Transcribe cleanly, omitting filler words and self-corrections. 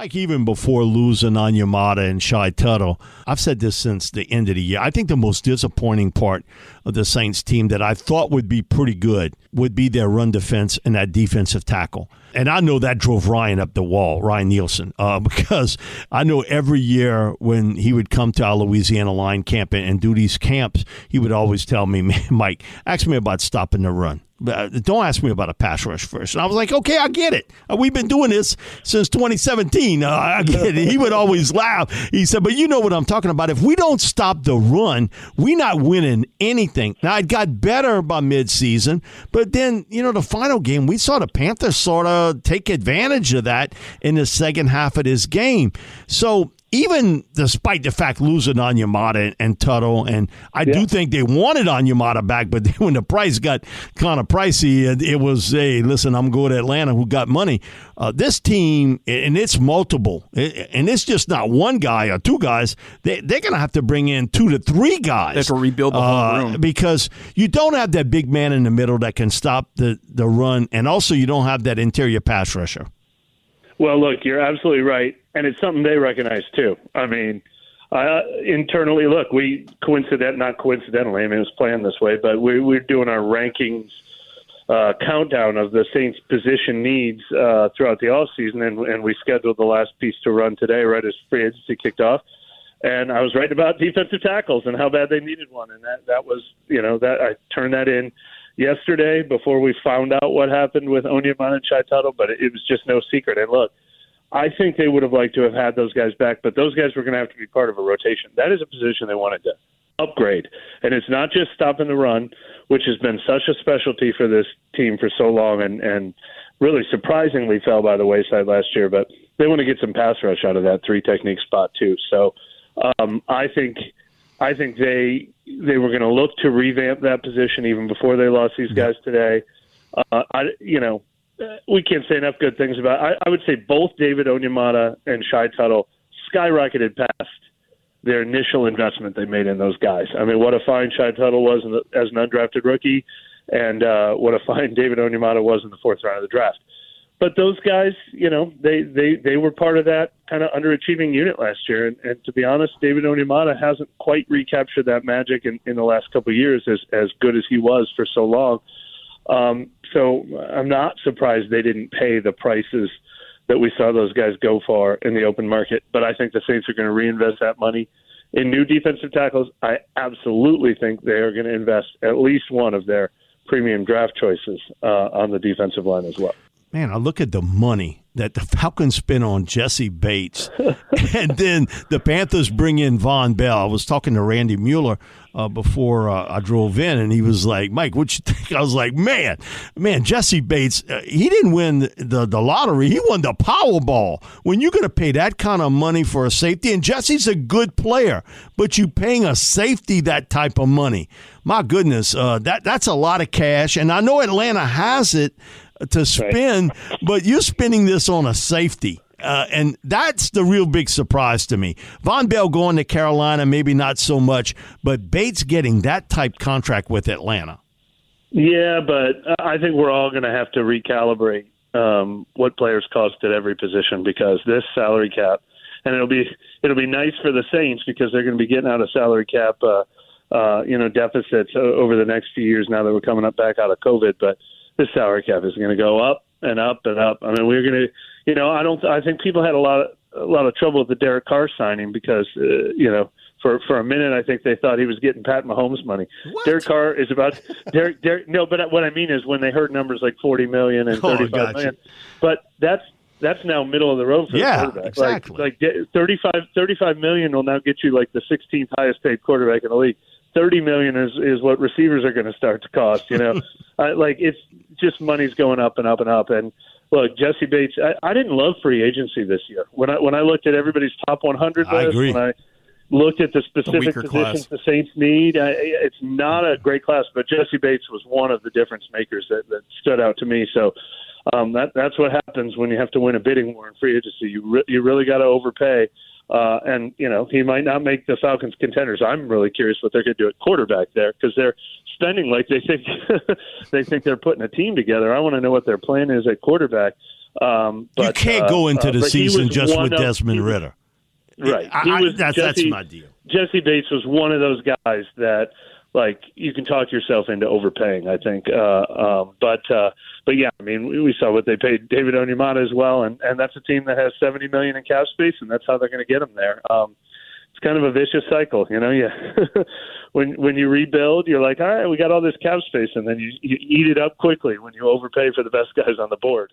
Like even before losing on Yamada and Shai Tuttle, I've said this since the end of the year. I think the most disappointing part of the Saints team that I thought would be pretty good would be their run defense and that defensive tackle. And I know that drove Ryan up the wall, Ryan Nielsen, because I know every year when he would come to our Louisiana line camp and do these camps, he would always tell me, Mike, ask me about stopping the run. Don't ask me about a pass rush first. And I was like, okay, I get it. We've been doing this since 2017. I get it. He would always laugh. He said, but you know what I'm talking about. If we don't stop the run, we're not winning anything. Now, it got better by midseason, but then, the final game, we saw the Panthers sort of take advantage of that in the second half of this game. So even despite the fact losing Onyemata and Tuttle, and I do think they wanted Onyemata back, but when the price got kind of pricey, it was, hey, listen, I'm going to Atlanta who got money. This team, and it's multiple, and it's just not one guy or two guys. They're going to have to bring in 2 to 3 guys. They have to rebuild the whole room. Because you don't have that big man in the middle that can stop the run, and also you don't have that interior pass rusher. Well, look, you're absolutely right, and it's something they recognize too. I mean, internally, look, not coincidentally, I mean, it was planned this way, but we're doing our rankings countdown of the Saints' position needs throughout the offseason, and we scheduled the last piece to run today right as free agency kicked off. And I was right about defensive tackles and how bad they needed one, and that was, that I turned that in yesterday before we found out what happened with Onyemata and Shai Tuttle, but it was just no secret. And look, I think they would have liked to have had those guys back, but those guys were going to have to be part of a rotation. That is a position they wanted to upgrade. And it's not just stopping the run, which has been such a specialty for this team for so long and really surprisingly fell by the wayside last year, but they want to get some pass rush out of that 3-technique spot too. So I think they were going to look to revamp that position even before they lost these guys today. We can't say enough good things about. I would say both David Onyemata and Shai Tuttle skyrocketed past their initial investment they made in those guys. I mean, what a find Shai Tuttle was as an undrafted rookie, and what a find David Onyemata was in the 4th round of the draft. But those guys, they were part of that kind of underachieving unit last year. And to be honest, David Onyemata hasn't quite recaptured that magic in the last couple of years as good as he was for so long. So I'm not surprised they didn't pay the prices that we saw those guys go for in the open market. But I think the Saints are going to reinvest that money in new defensive tackles. I absolutely think they are going to invest at least one of their premium draft choices on the defensive line as well. Man, I look at the money that the Falcons spent on Jesse Bates, and then the Panthers bring in Von Bell. I was talking to Randy Mueller before I drove in, and he was like, Mike, what you think? I was like, man, Jesse Bates, he didn't win the lottery. He won the Powerball. When you're going to pay that kind of money for a safety, and Jesse's a good player, but you paying a safety that type of money, my goodness, that's a lot of cash, and I know Atlanta has it to spend, but you're spending this on a safety. And that's the real big surprise to me. Von Bell going to Carolina, maybe not so much, but Bates getting that type contract with Atlanta. Yeah, but I think we're all going to have to recalibrate what players cost at every position, because this salary cap, and it'll be nice for the Saints because they're going to be getting out of salary cap deficits over the next few years now that we're coming back out of COVID, but this salary cap is going to go up and up and up. I mean, we're going to, I think people had a lot of trouble with the Derek Carr signing because, for a minute, I think they thought he was getting Pat Mahomes money. What? Derek Carr is about no, but what I mean is when they heard numbers like $40 million and $35 million, but that's now middle of the road for the quarterback. Exactly. Like $35 million will now get you like the 16th highest paid quarterback in the league. $30 million is what receivers are going to start to cost. It's just money's going up and up and up. And look, Jesse Bates, I didn't love free agency this year. When I looked at everybody's top 100 list, agree. When I looked at the specific positions the Saints need, it's not a great class. But Jesse Bates was one of the difference makers that stood out to me. So that's what happens when you have to win a bidding war in free agency. You really got to overpay. And he might not make the Falcons contenders. I'm really curious what they're going to do at quarterback there, because they're spending like they think they're putting a team together. I want to know what their plan is at quarterback. But you can't go into the season just with Desmond Ritter. Right. That's my deal. Jesse Bates was one of those guys that, like, you can talk yourself into overpaying, I think. But yeah, I mean, we saw what they paid David Onyemata as well, and that's a team that has $70 million in cap space, and that's how they're going to get him there. It's kind of a vicious cycle, you know. Yeah, when you rebuild, you're like, all right, we got all this cap space, and then you eat it up quickly when you overpay for the best guys on the board.